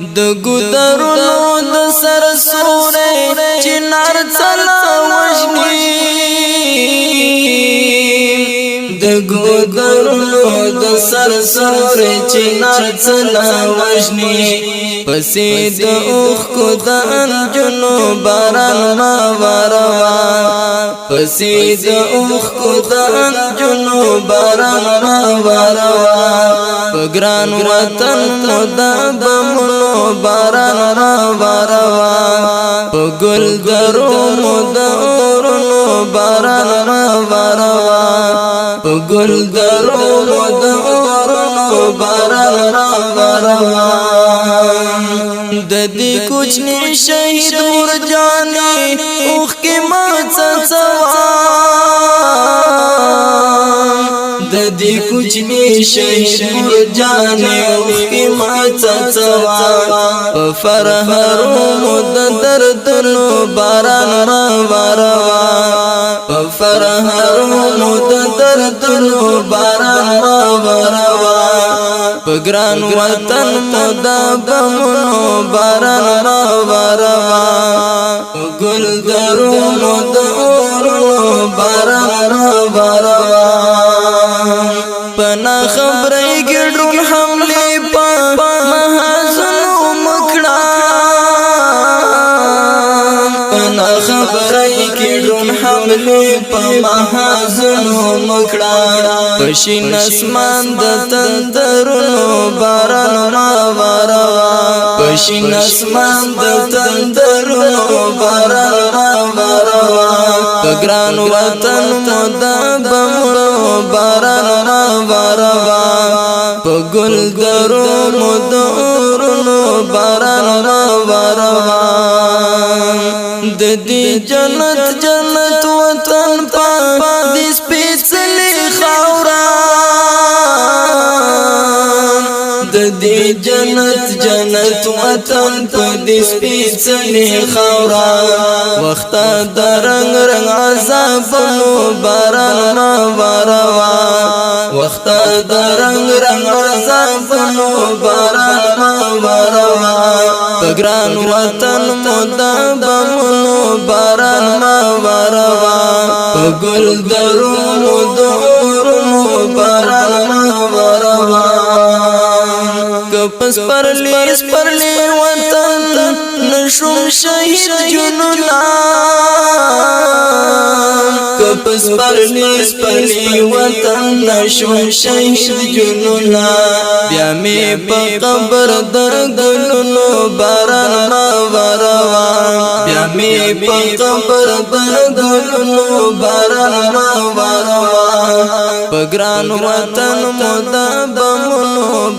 د ګودرونو د سر سورې چنار څلا وژني د ګودرونو د سر سورې چنار څلا وژني پسې د اوخ کو د انجنو باران ما وروا پسې د اوخ کو د انجنو باران ما وروا پګران وطن مدا بمنو باران را وروا پګل درو مدا اورنو باران را وروا پګل درو مدا اورنو باران را وروا د دې کوچنی شهید ور جانې اوخ کې ما څڅوا د دې کوچنی شهید ور جانې اوخ کې ما څڅوا په فرهرو مد دردونو باران را وروا په فرهرو مد دردونو باران را وروا پګران وطن مدا بمنو باران را وروا ګل درو مدا اورنو باران را وروا پنا خبرې ګډون حمله په محزنو مکړه پنا خبرې ګډون حمله په محزنو مکړه پښین اسمان د تندرونو باران را وروا پښین اسمان د تندرونو باران را وروا پګران وطن مدا بمنو باران را وروا پګل درو مدا اورنو باران را وروا د دې جنت جنت وطن په دې سپېڅلې خاورا د دې جنت جنت وطن په دې سپېڅلې خاورا وخت د رنگ رنگ عذابونو باران را وروا وخت د رنگ رنگ عذابونو باران را وروا پګران وطن مدا بمنو باران ما وروا پګل درو مدا اورنو باران ما وروا کپس پرلی وطن نشم شهید جنونا کپس پرلی وطن نشم شهید جنونا بیا می په قبر در ګلونو باران ما وروا بیا می په قبر در ګلونو باران ما وروا پګران وطن مدا بمنو